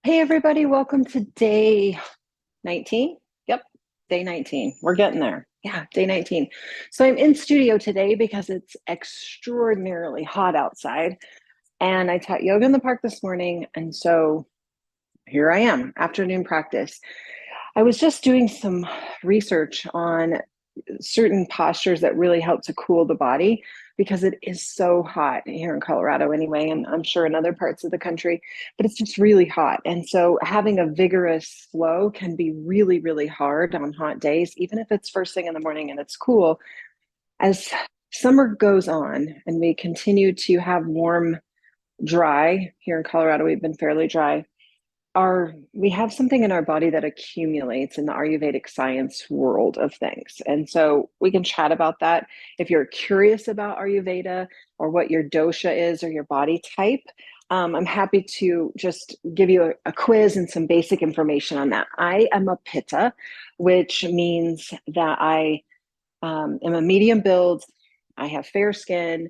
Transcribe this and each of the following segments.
Hey everybody, welcome to day 19. Yep, day 19. We're getting there. Yeah, day 19. So I'm in studio today because it's extraordinarily hot outside. And I taught yoga in the park this morning. And so here I am, afternoon practice. I was just doing some research on certain postures that really help to cool the body because it is so hot here in Colorado anyway, and I'm sure in other parts of the country, but it's just really hot. And so having a vigorous flow can be really, really hard on hot days, even if it's first thing in the morning and it's cool. As summer goes on and we continue to have warm, dry, here in Colorado, we've been fairly dry, we have something in our body that accumulates in the Ayurvedic science world of things. And so we can chat about that. If you're curious about Ayurveda or what your dosha is or your body type, I'm happy to just give you a quiz and some basic information on that. I am a Pitta, which means that I am a medium build. I have fair skin,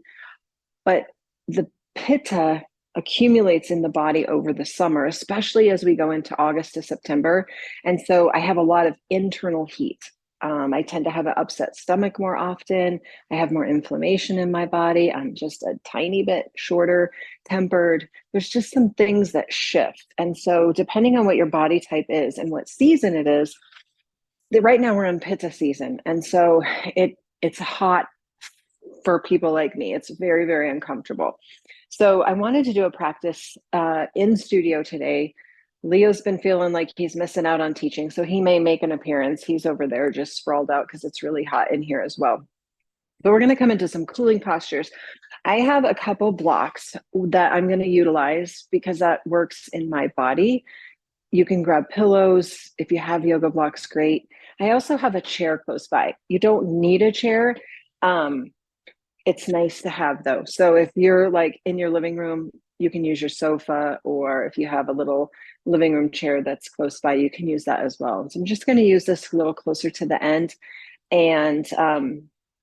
but the Pitta accumulates in the body over the summer, especially as we go into August to September. And so I have a lot of internal heat. I tend to have an upset stomach more often. I have more inflammation in my body. I'm just a tiny bit shorter tempered. There's just some things that shift. And so, depending on what your body type is and what season it is, right now we're in Pitta season. And so, it's hot for people like me. It's very, very uncomfortable. So I wanted to do a practice in studio today. Leo's been feeling like he's missing out on teaching, so he may make an appearance. He's over there just sprawled out because it's really hot in here as well. But we're going to come into some cooling postures. I have a couple blocks that I'm going to utilize because that works in my body. You can grab pillows. If you have yoga blocks, great. I also have a chair close by. You don't need a chair. It's nice to have those. So if you're like in your living room, you can use your sofa, or if you have a little living room chair that's close by, you can use that as well. So I'm just going to use this a little closer to the end. And I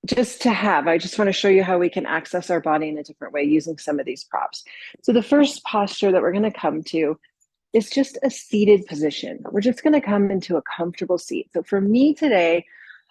just want to show you how we can access our body in a different way using some of these props. So the first posture that we're going to come to is just a seated position. We're just going to come into a comfortable seat. So for me today,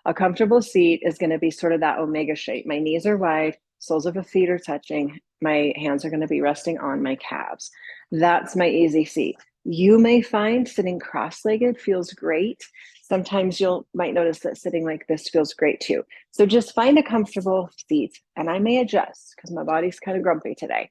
a comfortable seat is going to be sort of that omega shape. My knees are wide, soles of the feet are touching. My hands are going to be resting on my calves. That's my easy seat. You may find sitting cross-legged feels great. Sometimes you might notice that sitting like this feels great too. So just find a comfortable seat, and I may adjust because my body's kind of grumpy today.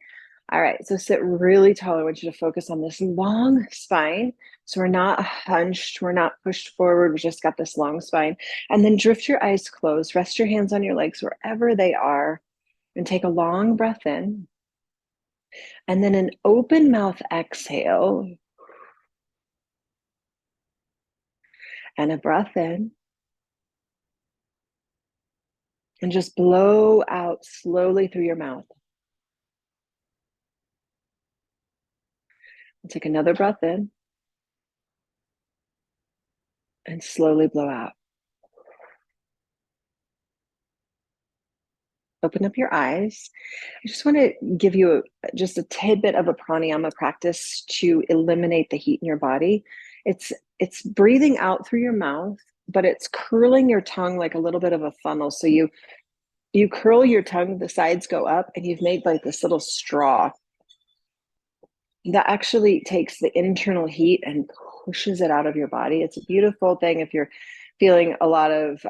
All right, so sit really tall. I want you to focus on this long spine. So we're not hunched, we're not pushed forward, we just got this long spine. And then drift your eyes closed, rest your hands on your legs wherever they are, and take a long breath in. And then an open mouth exhale. And a breath in. And just blow out slowly through your mouth. Take another breath in. And slowly blow out. Open up your eyes. I just want to give you just a tidbit of a pranayama practice to eliminate the heat in your body. It's breathing out through your mouth, but it's curling your tongue like a little bit of a funnel. So you curl your tongue, the sides go up, and you've made like this little straw that actually takes the internal heat and pushes it out of your body. It's a beautiful thing if you're feeling a lot of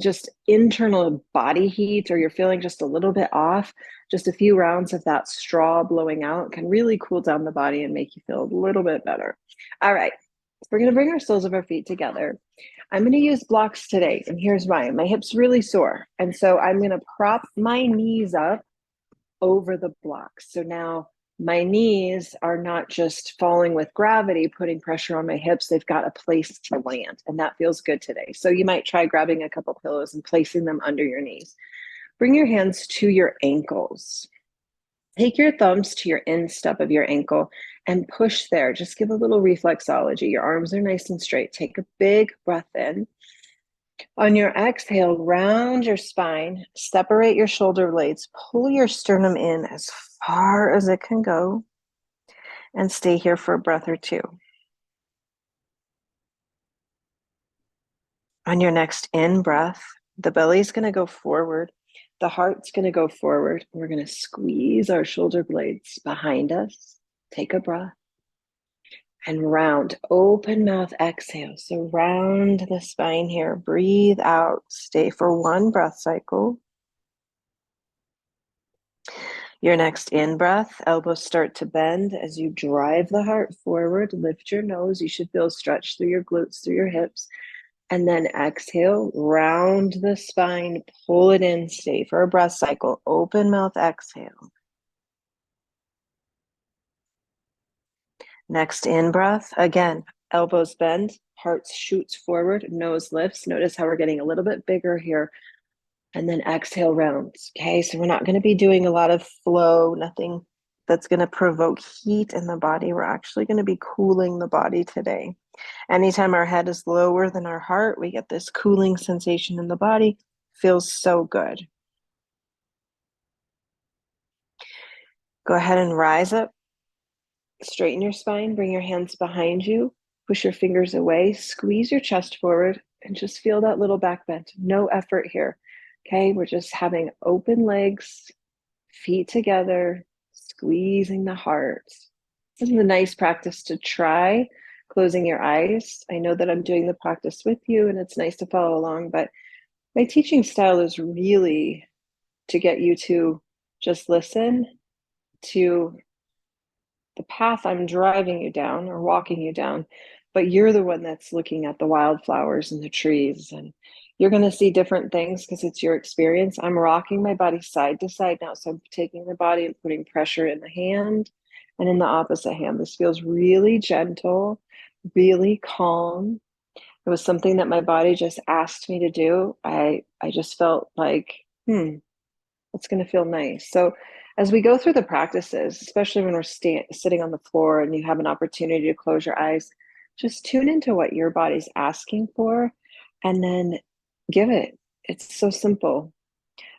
just internal body heat, or you're feeling just a little bit off. Just a few rounds of that straw blowing out can really cool down the body and make you feel a little bit better. All right, so we're going to bring our soles of our feet together. I'm going to use blocks today, and here's why. My hips really sore, and so I'm going to prop my knees up over the blocks. So now my knees are not just falling with gravity, putting pressure on my hips. They've got a place to land, and that feels good today. So you might try grabbing a couple pillows and placing them under your knees. Bring your hands to your ankles. Take your thumbs to your instep of your ankle and push there. Just give a little reflexology. Your arms are nice and straight. Take a big breath in. On your exhale, round your spine, separate your shoulder blades, pull your sternum in as far as it can go. And stay here for a breath or two. On your next in-breath, the belly's going to go forward. The heart's going to go forward. We're going to squeeze our shoulder blades behind us. Take a breath. And round, open mouth, exhale. So round the spine here. Breathe out. Stay for one breath cycle. Your next in-breath, elbows start to bend as you drive the heart forward. Lift your nose. You should feel stretch through your glutes, through your hips. And then exhale, round the spine, pull it in, stay for a breath cycle. Open mouth, exhale. Next in-breath, again, elbows bend, heart shoots forward, nose lifts. Notice how we're getting a little bit bigger here. And then exhale, rounds. Okay, so we're not going to be doing a lot of flow, nothing that's going to provoke heat in the body. We're actually going to be cooling the body today. Anytime our head is lower than our heart, we get this cooling sensation in the body. Feels so good. Go ahead and rise up. Straighten your spine. Bring your hands behind you. Push your fingers away. Squeeze your chest forward and just feel that little back bend. No effort here. Okay, we're just having open legs, feet together, squeezing the heart. This is a nice practice to try. Closing your eyes. I know that I'm doing the practice with you and it's nice to follow along, but my teaching style is really to get you to just listen to the path I'm driving you down or walking you down, but you're the one that's looking at the wildflowers and the trees, and you're going to see different things because it's your experience. I'm rocking my body side to side now, so I'm taking the body and putting pressure in the hand and in the opposite hand. This feels really gentle, really calm. It was something that my body just asked me to do. I just felt like, it's going to feel nice. So as we go through the practices, especially when we're sitting on the floor and you have an opportunity to close your eyes, just tune into what your body's asking for and then give it. It's so simple.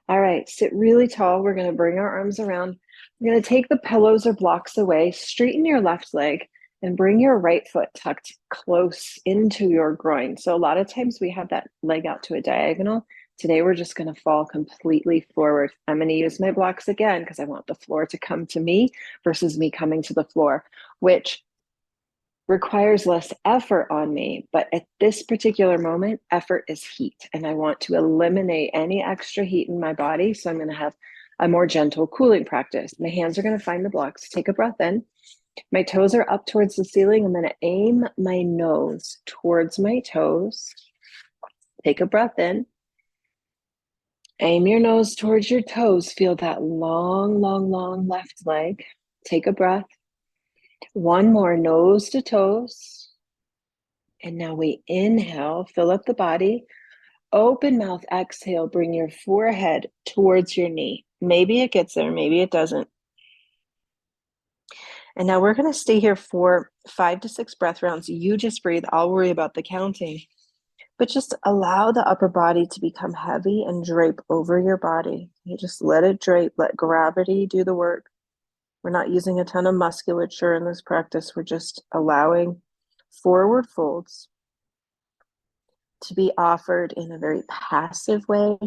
All right, sit really tall. We're going to bring our arms around. We're going to take the pillows or blocks away, straighten your left leg, and bring your right foot tucked close into your groin. So a lot of times we have that leg out to a diagonal. Today, we're just going to fall completely forward. I'm going to use my blocks again because I want the floor to come to me versus me coming to the floor, which requires less effort on me. But at this particular moment, effort is heat. And I want to eliminate any extra heat in my body. So I'm going to have a more gentle cooling practice. My hands are going to find the blocks. Take a breath in. My toes are up towards the ceiling. I'm going to aim my nose towards my toes. Take a breath in. Aim your nose towards your toes. Feel that long, long, long left leg. Take a breath. One more, nose to toes. And now we inhale, fill up the body. Open mouth, exhale, bring your forehead towards your knee. Maybe it gets there, maybe it doesn't. And now we're going to stay here for 5 to 6 breath rounds. You just breathe. I'll worry about the counting. But just allow the upper body to become heavy and drape over your body. You just let it drape, let gravity do the work. We're not using a ton of musculature in this practice. We're just allowing forward folds to be offered in a very passive way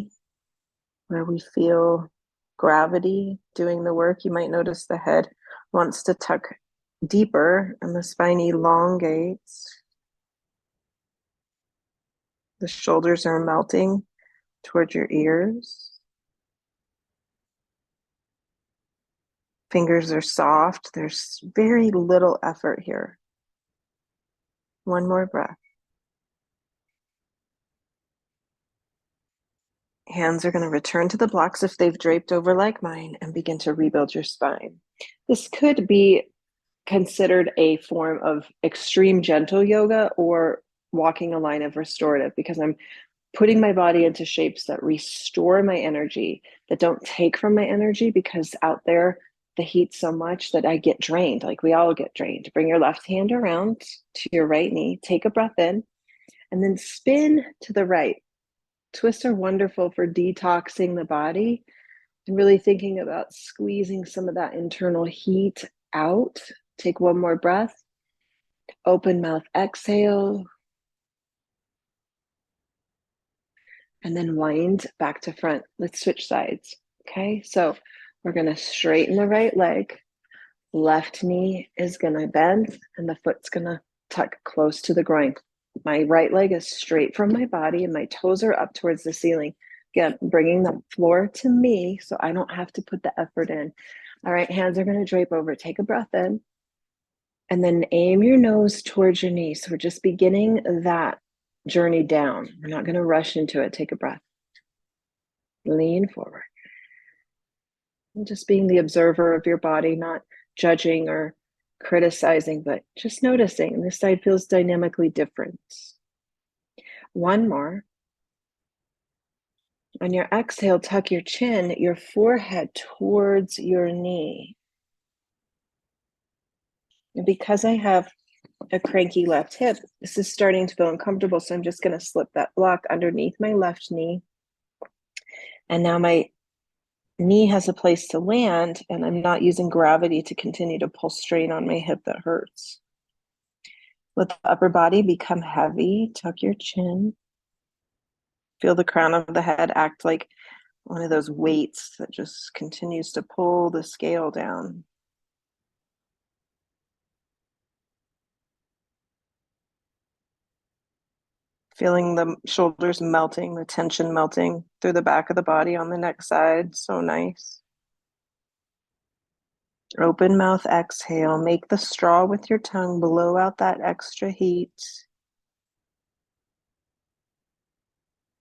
where we feel gravity doing the work. You might notice the head wants to tuck deeper and the spine elongates. The shoulders are melting towards your ears. Fingers are soft. There's very little effort here. One more breath. Hands are going to return to the blocks if they've draped over like mine and begin to rebuild your spine. This could be considered a form of extreme gentle yoga or walking a line of restorative because I'm putting my body into shapes that restore my energy, that don't take from my energy because out there, the heat's so much that I get drained. Like we all get drained. Bring your left hand around to your right knee. Take a breath in and then spin to the right. Twists are wonderful for detoxing the body and really thinking about squeezing some of that internal heat out Take one more breath. Open mouth, exhale. And then wind back to front. Let's switch sides. Okay, so we're going to straighten the right leg. Left knee is going to bend and the foot's going to tuck close to the groin. My right leg is straight from my body and my toes are up towards the ceiling. Again, bringing the floor to me so I don't have to put the effort in. All right, hands are going to drape over. Take a breath in and then aim your nose towards your knee. So we're just beginning that journey down. We're not going to rush into it. Take a breath. Lean forward. And just being the observer of your body, not judging or criticizing, but just noticing. This side feels dynamically different. One more. On your exhale, tuck your chin, your forehead towards your knee. And because I have a cranky left hip, this is starting to feel uncomfortable, so I'm just going to slip that block underneath my left knee. And now my knee has a place to land, and I'm not using gravity to continue to pull strain on my hip that hurts. Let the upper body become heavy. Tuck your chin. Feel the crown of the head act like one of those weights that just continues to pull the scale down. Feeling the shoulders melting, the tension melting through the back of the body on the neck side. So nice. Open mouth, exhale. Make the straw with your tongue. Blow out that extra heat.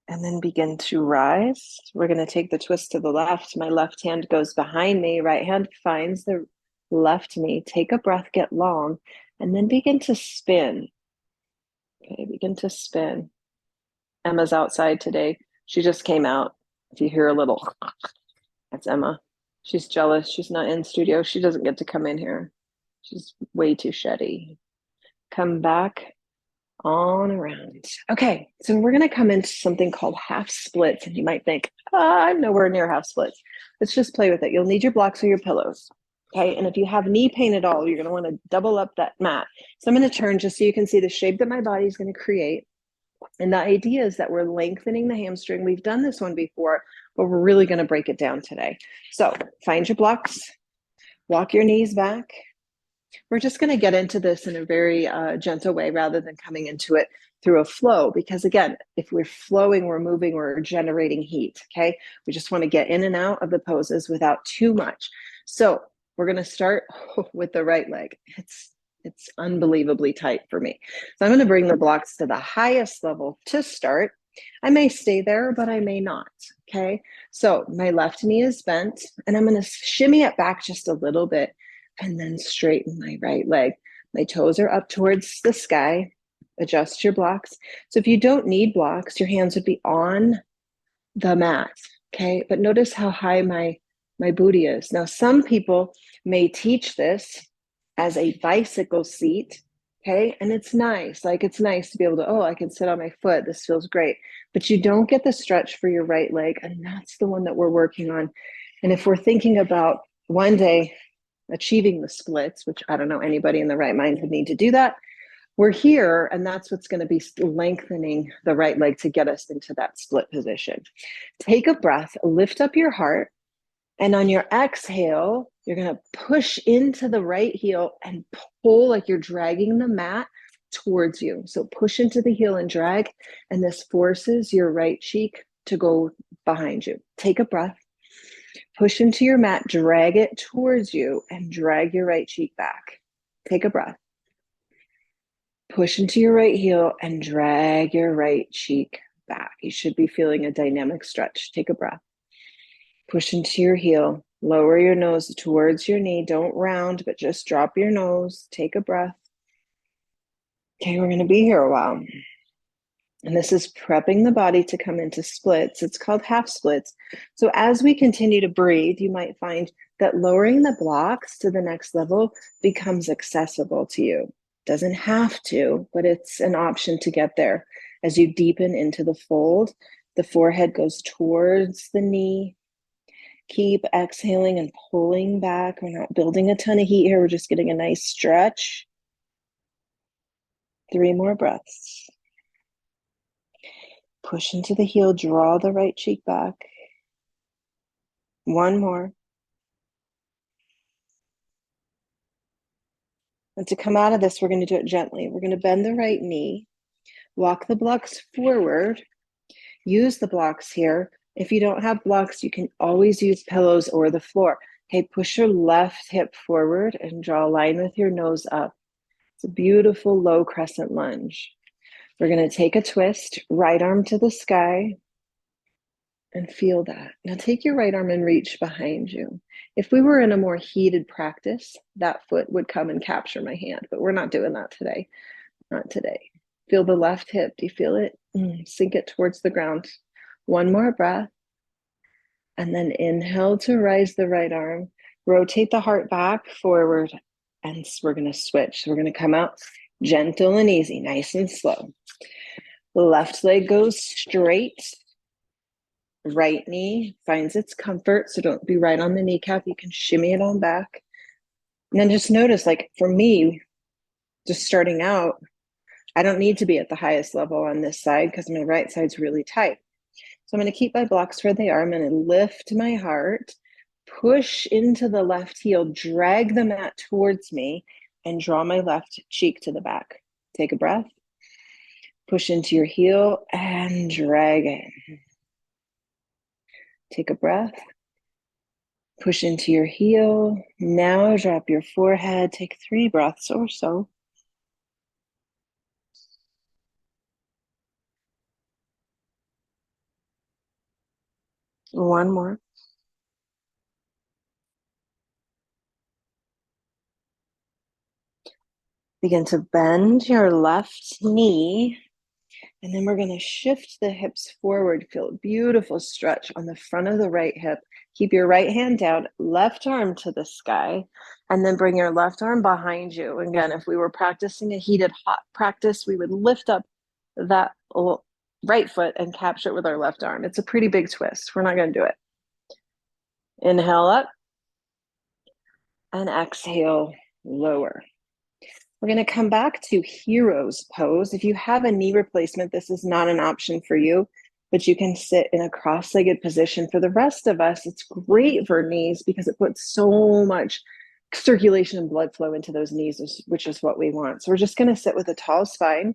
And then begin to rise. We're going to take the twist to the left. My left hand goes behind me. Right hand finds the left knee. Take a breath, get long, and then begin to spin. Okay, begin to spin. Emma's outside today. She just came out. If you hear a little, that's Emma. She's jealous. She's not in studio. She doesn't get to come in here. She's way too sheddy. Come back on around. Okay, so we're going to come into something called half splits. And you might think, I'm nowhere near half splits. Let's just play with it. You'll need your blocks or your pillows. Okay, and if you have knee pain at all, you're going to want to double up that mat. So I'm going to turn just so you can see the shape that my body is going to create. And the idea is that we're lengthening the hamstring. We've done this one before, but we're really going to break it down today. So find your blocks, walk your knees back. We're just going to get into this in a very gentle way rather than coming into it through a flow. Because again, if we're flowing, we're moving, we're generating heat, okay? We just want to get in and out of the poses without too much. So we're going to start with the right leg. It's unbelievably tight for me. So I'm going to bring the blocks to the highest level to start. I may stay there, but I may not, okay? So my left knee is bent, and I'm going to shimmy it back just a little bit and then straighten my right leg. My toes are up towards the sky. Adjust your blocks. So if you don't need blocks, your hands would be on the mat, okay? But notice how high my booty is. Now, some people may teach this as a bicycle seat, okay? And it's nice. Like, it's nice to be able to, oh, I can sit on my foot. This feels great. But you don't get the stretch for your right leg, and that's the one that we're working on. And if we're thinking about one day achieving the splits, which I don't know anybody in the right mind would need to do that, we're here, and that's what's going to be lengthening the right leg to get us into that split position. Take a breath, lift up your heart, and on your exhale, you're going to push into the right heel and pull like you're dragging the mat towards you. So push into the heel and drag, and this forces your right cheek to go behind you. Take a breath, push into your mat, drag it towards you, and drag your right cheek back. Take a breath. Push into your right heel and drag your right cheek back. You should be feeling a dynamic stretch. Take a breath. Push into your heel, lower your nose towards your knee. Don't round, but just drop your nose. Take a breath. Okay, we're going to be here a while. And this is prepping the body to come into splits. It's called half splits. So as we continue to breathe, you might find that lowering the blocks to the next level becomes accessible to you. Doesn't have to, but it's an option to get there. As you deepen into the fold, the forehead goes towards the knee. Keep exhaling and pulling back. We're not building a ton of heat here. We're just getting a nice stretch. 3 more breaths. Push into the heel, draw the right cheek back. 1 more. And to come out of this, we're going to do it gently. We're going to bend the right knee, walk the blocks forward, use the blocks here. If you don't have blocks, you can always use pillows or the floor. Okay, push your left hip forward and draw a line with your nose up. It's a beautiful low crescent lunge. We're going to take a twist, right arm to the sky, and feel that. Now take your right arm and reach behind you. If we were in a more heated practice, that foot would come and capture my hand, but we're not doing that today. Not today. Feel the left hip. Do you feel it? Sink it towards the ground. 1 more breath. And then inhale to rise the right arm. Rotate the heart back, forward, and we're going to switch. So we're going to come out gentle and easy, nice and slow. The left leg goes straight. Right knee finds its comfort, so don't be right on the kneecap. You can shimmy it on back. And then just notice, like for me, just starting out, I don't need to be at the highest level on this side because my right side's really tight. So I'm going to keep my blocks where they are. I'm going to lift my heart, push into the left heel, drag the mat towards me, and draw my left cheek to the back. Take a breath. Push into your heel and drag it. Take a breath. Push into your heel. Now drop your forehead. Take 3 breaths or so. One more. Begin to bend your left knee. And then we're going to shift the hips forward. Feel a beautiful stretch on the front of the right hip. Keep your right hand down, left arm to the sky, and then bring your left arm behind you. Again, if we were practicing a heated hot practice, we would lift up that right foot and capture it with our left arm. It's a pretty big twist. We're not going to do it. Inhale up and exhale, lower. We're going to come back to hero's pose. If you have a knee replacement, this is not an option for you, but you can sit in a cross-legged position. For the rest of us, it's great for knees because it puts so much circulation and blood flow into those knees, which is what we want. So we're just going to sit with a tall spine.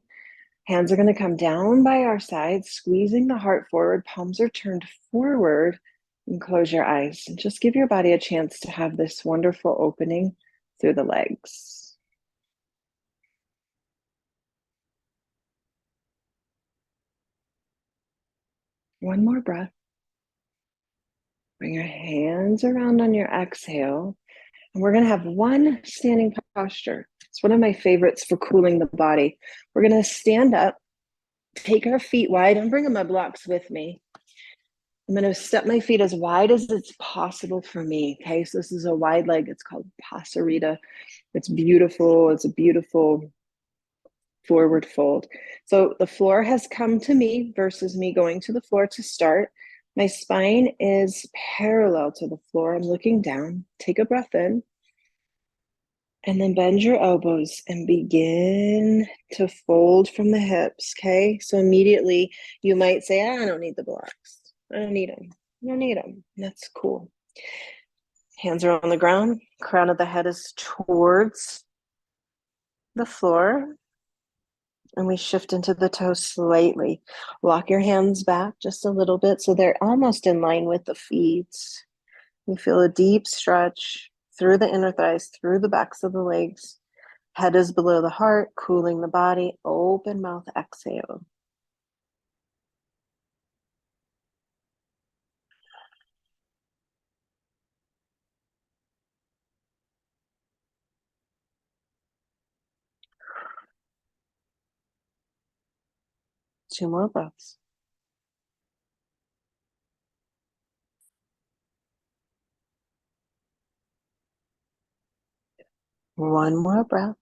Hands are going to come down by our sides, squeezing the heart forward. Palms are turned forward, and close your eyes. And just give your body a chance to have this wonderful opening through the legs. One more breath. Bring your hands around on your exhale. And we're going to have one standing posture. It's one of my favorites for cooling the body. We're going to stand up, take our feet wide, and bring my blocks with me. I'm going to step my feet as wide as it's possible for me. Okay, so this is a wide leg. It's called Pasarita. It's beautiful. It's a beautiful forward fold. So the floor has come to me versus me going to the floor to start. My spine is parallel to the floor. I'm looking down. Take a breath in. And then bend your elbows and begin to fold from the hips, okay? So immediately you might say, I don't need the blocks. I don't need them. I don't need them. That's cool. Hands are on the ground. Crown of the head is towards the floor. And we shift into the toes slightly. Walk your hands back just a little bit so they're almost in line with the feet. You feel a deep stretch through the inner thighs, through the backs of the legs. Head is below the heart, cooling the body. Open mouth, exhale. Two more breaths. One more breath.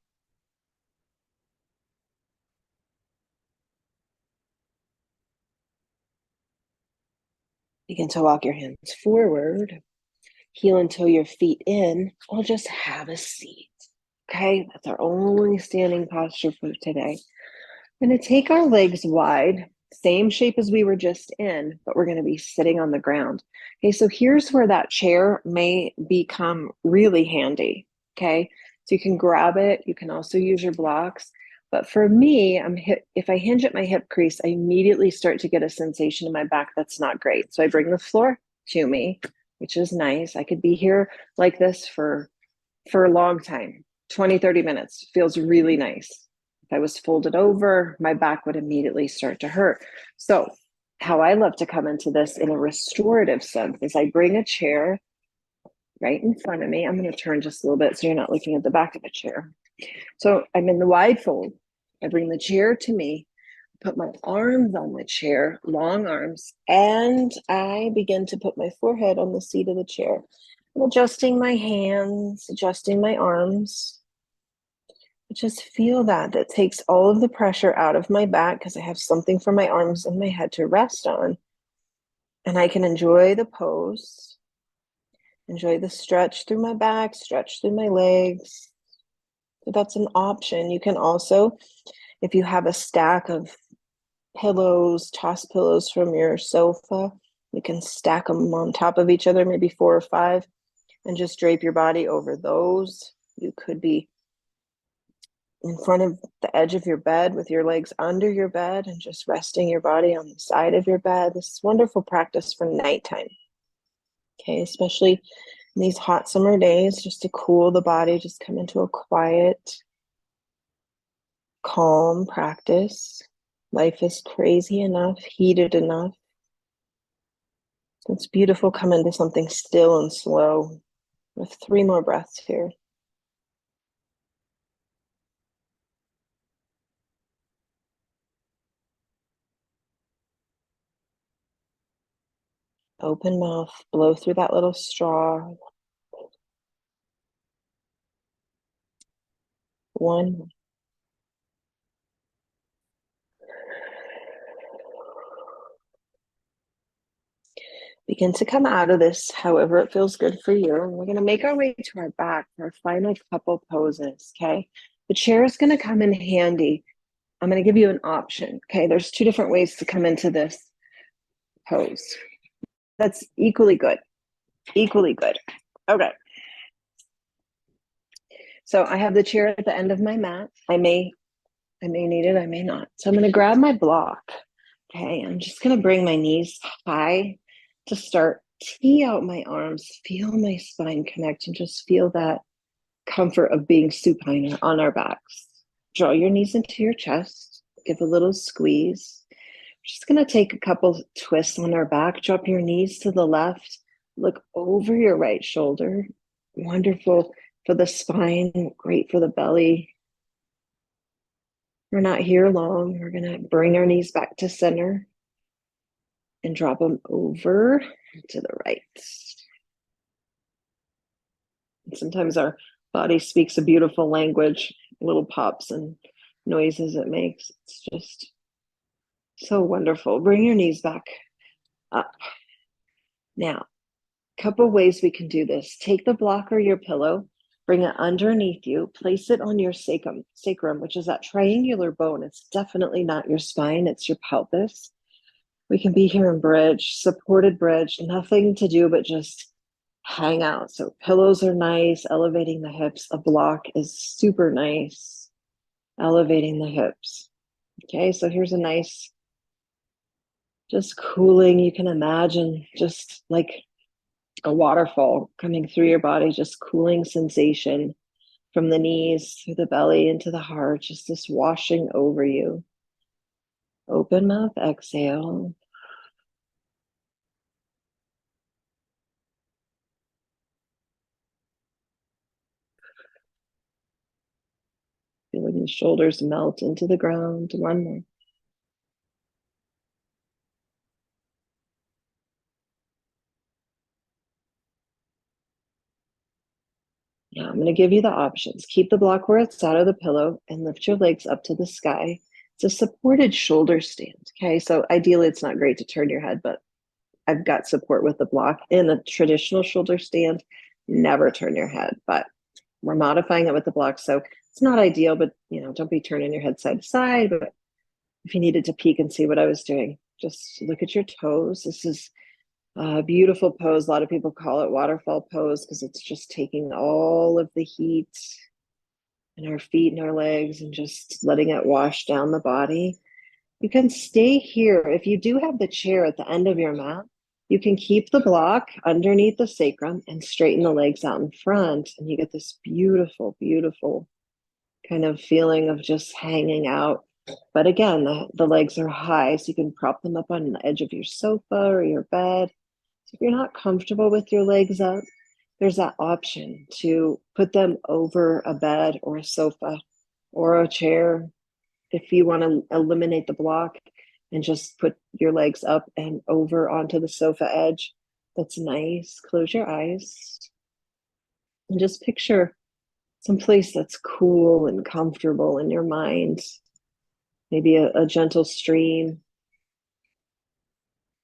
Begin to walk your hands forward. heel and toe your feet in, or just have a seat. Okay, that's our only standing posture for today. We're going to take our legs wide, same shape as we were just in, but we're going to be sitting on the ground. Okay, so here's where that chair may become really handy. Okay, so you can grab it. You can also use your blocks. But for me, if I hinge at my hip crease, I immediately start to get a sensation in my back that's not great. So I bring the floor to me, which is nice. I could be here like this for a long time. 20, 30 minutes feels really nice. If I was folded over, my back would immediately start to hurt. So how I love to come into this in a restorative sense is I bring a chair right in front of me. I'm going to turn just a little bit so you're not looking at the back of a chair. So I'm in the wide fold. I bring the chair to me, put my arms on the chair, long arms, and I begin to put my forehead on the seat of the chair. I'm adjusting my hands, adjusting my arms. Just feel that. That takes all of the pressure out of my back because I have something for my arms and my head to rest on. And I can enjoy the pose, enjoy the stretch through my back, stretch through my legs. So that's an option. You can also, if you have a stack of pillows, toss pillows from your sofa, you can stack them on top of each other, maybe 4 or 5, and just drape your body over those. You could be in front of the edge of your bed with your legs under your bed and just resting your body on the side of your bed. This is wonderful practice for nighttime. Okay, especially in these hot summer days, just to cool the body, just come into a quiet, calm practice. Life is crazy enough, heated enough. It's beautiful. Come into something still and slow with 3 more breaths here. Open mouth, blow through that little straw. 1. Begin to come out of this however it feels good for you. And we're going to make our way to our back for our final couple poses, okay? The chair is going to come in handy. I'm going to give you an option, okay? There's 2 different ways to come into this pose. That's equally good, equally good. Okay. So I have the chair at the end of my mat. I may need it, I may not. So I'm going to grab my block, okay? I'm just going to bring my knees high to start. Tee out my arms, feel my spine connect, and just feel that comfort of being supine on our backs. Draw your knees into your chest, give a little squeeze. Just going to take a couple twists on our back. Drop your knees to the left, look over your right shoulder. Wonderful for the spine, great for the belly. We're not here long. We're going to bring our knees back to center and drop them over to the right. And sometimes our body speaks a beautiful language, little pops and noises it makes. It's just so wonderful. Bring your knees back up. Now, a couple ways we can do this. Take the block or your pillow, bring it underneath you, place it on your sacrum, which is that triangular bone. It's definitely not your spine, it's your pelvis. We can be here in bridge, supported bridge, nothing to do but just hang out. So pillows are nice, elevating the hips. A block is super nice, elevating the hips. Okay, so here's a nice, just cooling. You can imagine just like a waterfall coming through your body, just cooling sensation from the knees through the belly into the heart, just this washing over you. Open mouth, exhale. Feeling the shoulders melt into the ground. 1 more. Now I'm going to give you the options. Keep the block where it's out of the pillow and lift your legs up to the sky. It's a supported shoulder stand. Okay, so ideally it's not great to turn your head, but I've got support with the block. In a traditional shoulder stand, never turn your head, but we're modifying it with the block. So it's not ideal, but don't be turning your head side to side. But if you needed to peek and see what I was doing, just look at your toes. This is a beautiful pose. A lot of people call it waterfall pose because it's just taking all of the heat in our feet and our legs and just letting it wash down the body. You can stay here. If you do have the chair at the end of your mat, you can keep the block underneath the sacrum and straighten the legs out in front. And you get this beautiful, beautiful kind of feeling of just hanging out. But again, the legs are high, so you can prop them up on the edge of your sofa or your bed. So if you're not comfortable with your legs up, there's that option to put them over a bed or a sofa or a chair. If you want to eliminate the block and just put your legs up and over onto the sofa edge, that's nice. Close your eyes and just picture someplace that's cool and comfortable in your mind. Maybe a gentle stream,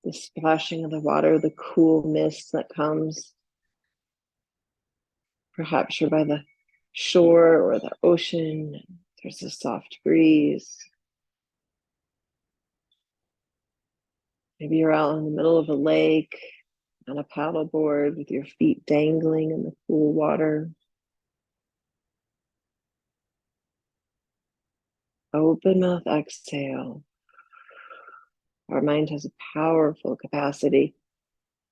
the splashing of the water, the cool mist that comes. Perhaps you're by the shore or the ocean. There's a soft breeze. Maybe you're out in the middle of a lake on a paddleboard with your feet dangling in the cool water. Open mouth exhale. Our mind has a powerful capacity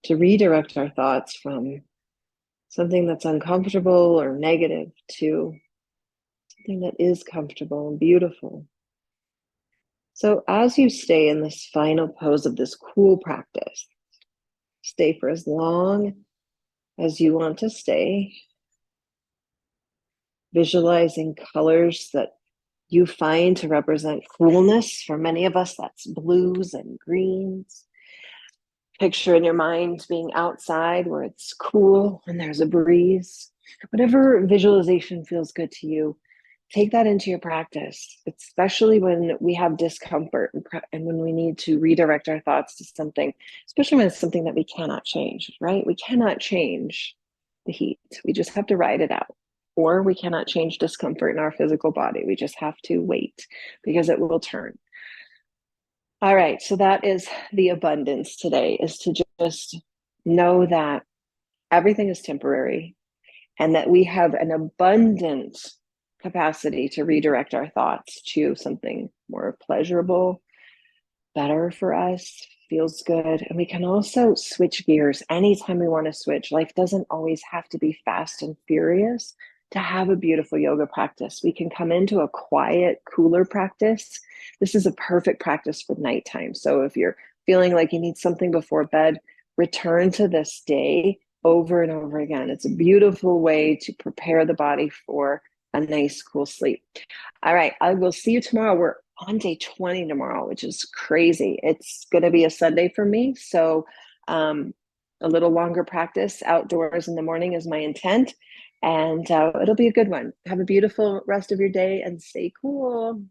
to redirect our thoughts from something that's uncomfortable or negative to something that is comfortable and beautiful. So as you stay in this final pose of this cool practice, stay for as long as you want to stay, visualizing colors that you find to represent coolness. For many of us, that's blues and greens. Picture in your mind being outside where it's cool and there's a breeze. Whatever visualization feels good to you, take that into your practice, especially when we have discomfort and when we need to redirect our thoughts to something, especially when it's something that we cannot change, right? We cannot change the heat. We just have to ride it out. Or we cannot change discomfort in our physical body. We just have to wait because it will turn. All right, so that is the abundance today, is to just know that everything is temporary and that we have an abundant capacity to redirect our thoughts to something more pleasurable, better for us, feels good. And we can also switch gears anytime we want to switch. Life doesn't always have to be fast and furious to have a beautiful yoga practice. We can come into a quiet, cooler practice. This is a perfect practice for nighttime. So if you're feeling like you need something before bed, return to this day over and over again. It's a beautiful way to prepare the body for a nice, cool sleep. All right, I will see you tomorrow. We're on day 20 tomorrow, which is crazy. It's going to be a Sunday for me. So a little longer practice outdoors in the morning is my intent. And it'll be a good one. Have a beautiful rest of your day and stay cool.